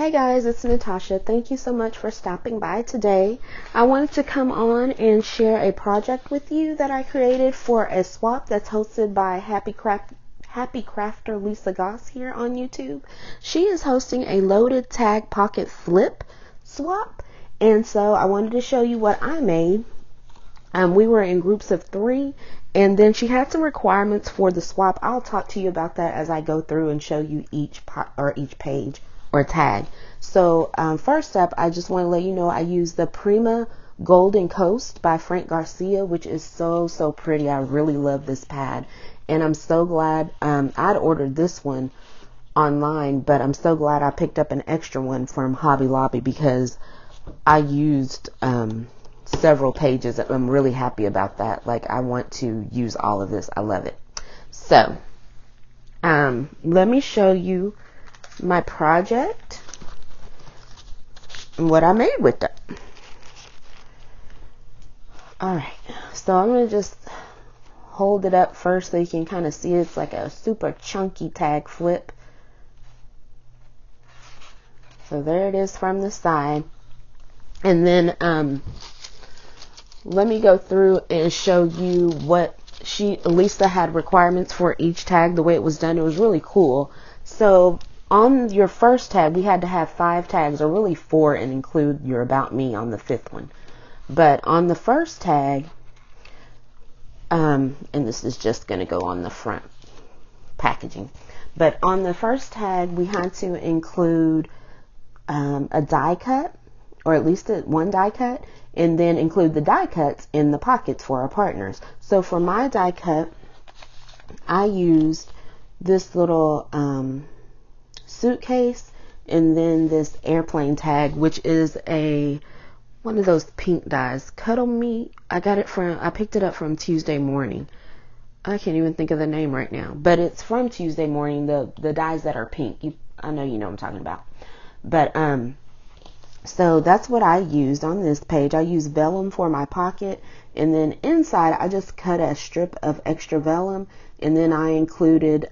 Hey guys, it's Natasha. Thank you so much for stopping by today. I wanted to come on and share a project with you that I created for a swap that's hosted by Happy Crafter Lisa Goss here on YouTube. She is hosting a loaded tag pocket flip swap, and so I wanted to show you what I made. We were in groups of 3, and then she had some requirements for the swap. I'll talk to you about that as I go through and show you each page or tag. So first up, I just want to let you know I use the Prima Golden Coast by Frank Garcia, which is so pretty. I really love this pad, and I'm so glad I'd ordered this one online, but I'm so glad I picked up an extra one from Hobby Lobby because I used several pages. I'm really happy about that. Like, I want to use all of this. I love it. So let me show you my project and what I made with it. Alright, so I'm going to just hold it up first so you can kind of see it's like a super chunky tag flip. So there it is from the side. And then let me go through and show you what Lisa had requirements for each tag, the way it was done. It was really cool. So on your first tag, we had to have 5 tags, or really 4, and include your About Me on the 5th one. But on the first tag, and this is just going to go on the front packaging. But on the first tag, we had to include a die cut, or at least one die cut, and then include the die cuts in the pockets for our partners. So for my die cut, I used this little suitcase, and then this airplane tag, which is one of those pink dies. Cuddle Me. I picked it up from Tuesday Morning. I can't even think of the name right now, but it's from Tuesday Morning. The dies that are pink. I know you know what I'm talking about. But so that's what I used on this page. I used vellum for my pocket, and then inside I just cut a strip of extra vellum, and then I included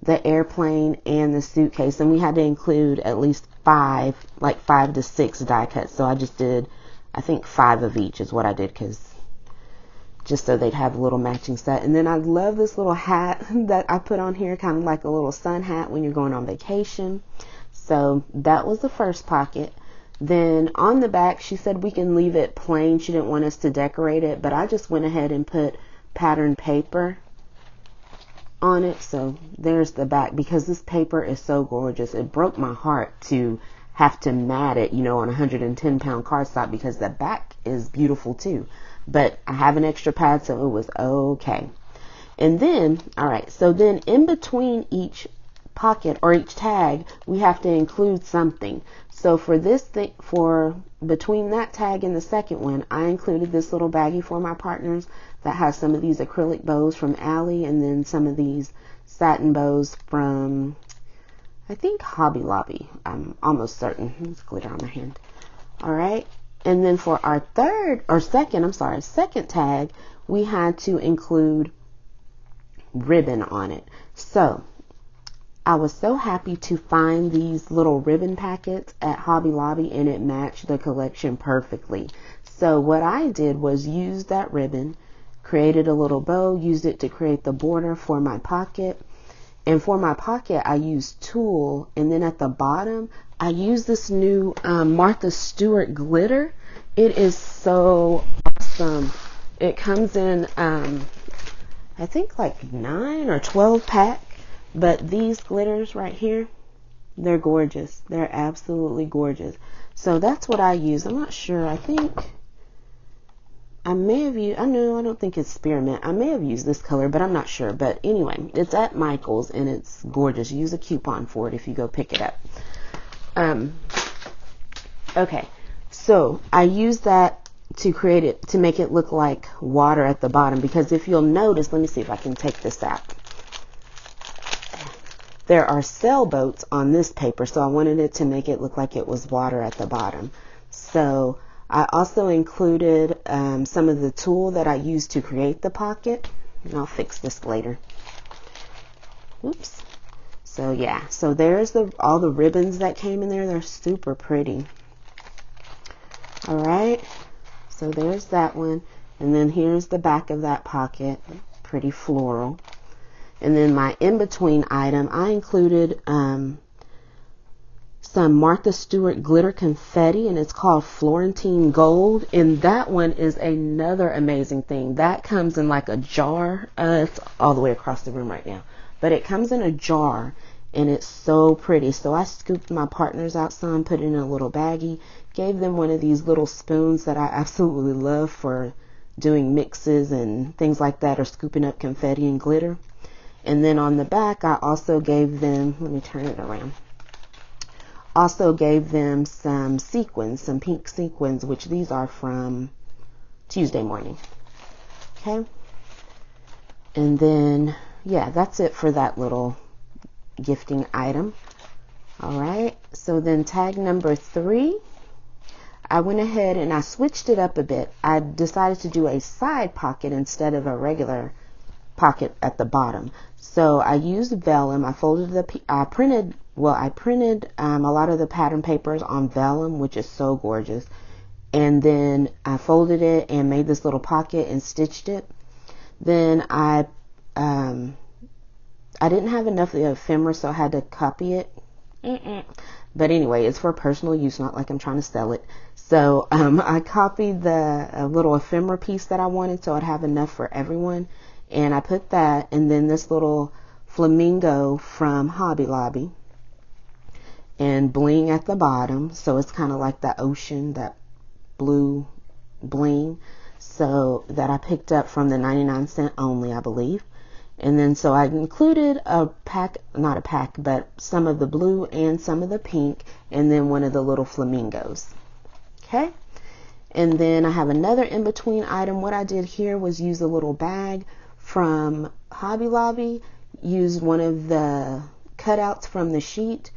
the airplane and the suitcase, and we had to include at least 5 to 6 die cuts. So I just did, I think 5 of each is what I did, just so they'd have a little matching set. And then I love this little hat that I put on here, kind of like a little sun hat when you're going on vacation. So that was the first pocket. Then on the back, she said we can leave it plain. She didn't want us to decorate it, but I just went ahead and put patterned paper on it. So there's the back, because this paper is so gorgeous. It broke my heart to have to mat it, on 110-pound cardstock, because the back is beautiful too. But I have an extra pad, so it was okay. And then, alright, so then in between each pocket or each tag, we have to include something. So for this thing, between that tag and the second one, I included this little baggie for my partners that has some of these acrylic bows from Allie, and then some of these satin bows from, I think, Hobby Lobby. I'm almost certain. There's glitter on my hand. Alright, and then for our second tag, we had to include ribbon on it. So I was so happy to find these little ribbon packets at Hobby Lobby, and it matched the collection perfectly. So what I did was use that ribbon, created a little bow, used it to create the border for my pocket. And for my pocket, I used tulle, and then at the bottom, I used this new Martha Stewart glitter. It is so awesome. It comes in, I think like 9 or 12 pack. But these glitters right here, they're gorgeous. They're absolutely gorgeous. So that's what I use. I'm not sure. I think I may have used, I don't think it's spearmint. I may have used this color, but I'm not sure. But anyway, it's at Michael's, and it's gorgeous. Use a coupon for it if you go pick it up. Okay, so I used that to create it, to make it look like water at the bottom, because if you'll notice, let me see if I can take this out. There are sailboats on this paper, so I wanted it to make it look like it was water at the bottom. So I also included some of the tulle that I used to create the pocket, and I'll fix this later. Oops. So yeah, so there's all the ribbons that came in there. They're super pretty. All right, so there's that one. And then here's the back of that pocket, pretty floral. And then my in-between item, I included some Martha Stewart glitter confetti, and it's called Florentine Gold. And that one is another amazing thing. That comes in like a jar. It's all the way across the room right now, but it comes in a jar, and it's so pretty. So I scooped my partners out some, put it in a little baggie, gave them one of these little spoons that I absolutely love for doing mixes and things like that, or scooping up confetti and glitter. And then on the back, I also gave them, let me turn it around, also gave them some sequins, some pink sequins, which these are from Tuesday morning. Okay. And then, yeah, that's it for that little gifting item. All right. So then tag number 3, I went ahead and I switched it up a bit. I decided to do a side pocket instead of a regular pocket at the bottom. So I used vellum. I printed a lot of the pattern papers on vellum, which is so gorgeous. And then I folded it and made this little pocket and stitched it. Then I didn't have enough of the ephemera, so I had to copy it. But anyway, it's for personal use, not like I'm trying to sell it. So I copied the little ephemera piece that I wanted, so I'd have enough for everyone. And I put that, and then this little flamingo from Hobby Lobby, and bling at the bottom. So it's kind of like the ocean, that blue bling. So that I picked up from the 99-cent only, I believe. And then so I included not a pack, but some of the blue and some of the pink, and then one of the little flamingos. Okay. And then I have another in-between item. What I did here was use a little bag from Hobby Lobby, used one of the cutouts from the sheet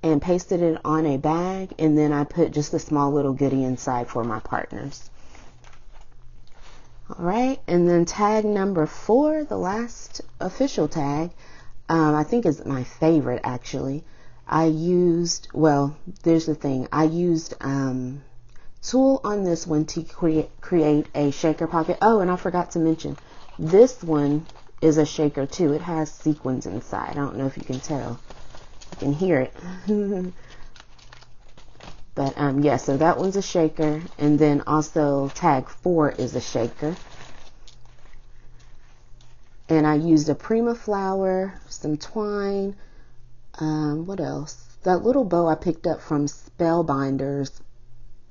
and pasted it on a bag, and then I put just a small little goodie inside for my partners. All right, and then tag number 4, the last official tag, I think is my favorite actually. There's the thing, I used tulle on this one to create a shaker pocket. Oh, and I forgot to mention, this one is a shaker too. It has sequins inside. I don't know if you can tell. You can hear it. But yeah, so that one's a shaker. And then also tag 4 is a shaker. And I used a Prima flower, some twine. What else? That little bow I picked up from Spellbinders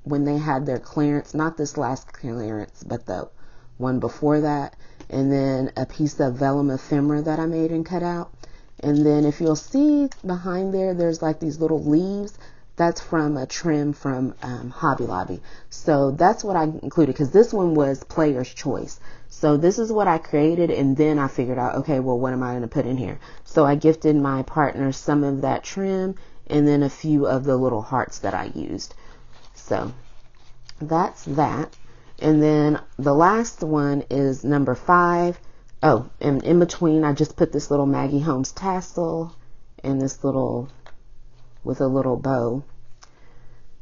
when they had their clearance. Not this last clearance, but the one before that. And then a piece of vellum ephemera that I made and cut out. And then if you'll see behind there, there's like these little leaves. That's from a trim from Hobby Lobby. So that's what I included, because this one was player's choice. So this is what I created, and then I figured out, okay, well, what am I going to put in here? So I gifted my partner some of that trim and then a few of the little hearts that I used. So that's that. And then the last one is number 5. Oh, and in between, I just put this little Maggie Holmes tassel and this little, with a little bow.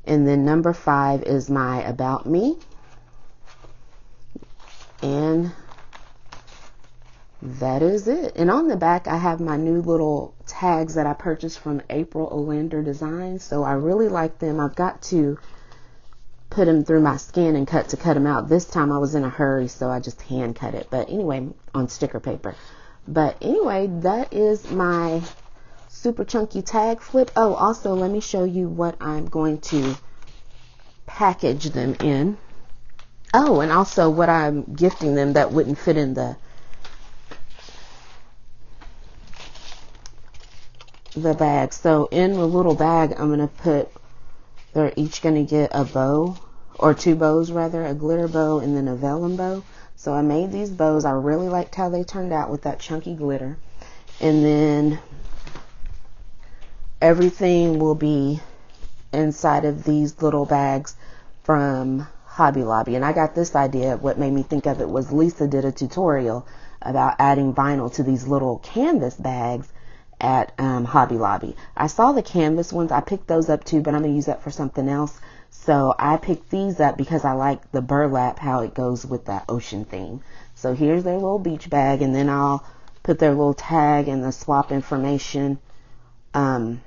And then number 5 is my About Me. And that is it. And on the back, I have my new little tags that I purchased from April Olander Designs. So I really like them. I've got to put them through my scan and cut to cut them out. This time I was in a hurry, so I just hand cut it. But anyway, on sticker paper. But anyway, that is my super chunky tag flip. Oh, also let me show you what I'm going to package them in. Oh, and also what I'm gifting them that wouldn't fit in the bag. So in the little bag, I'm going to put, they're each going to get a bow, or 2 bows rather, a glitter bow and then a vellum bow. So I made these bows. I really liked how they turned out with that chunky glitter. And then everything will be inside of these little bags from Hobby Lobby. And I got this idea. What made me think of it was Lisa did a tutorial about adding vinyl to these little canvas bags, at Hobby Lobby. I saw the canvas ones. I picked those up too, but I'm going to use that for something else. So I picked these up because I like the burlap, how it goes with that ocean theme. So here's their little beach bag, and then I'll put their little tag and the swap information, you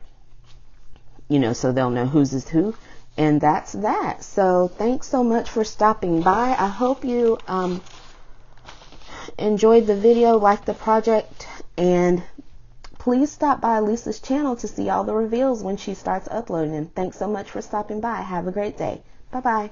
know, so they'll know whose is who. And that's that. So thanks so much for stopping by. I hope you enjoyed the video, liked the project, and please stop by Lisa's channel to see all the reveals when she starts uploading. And thanks so much for stopping by. Have a great day. Bye-bye.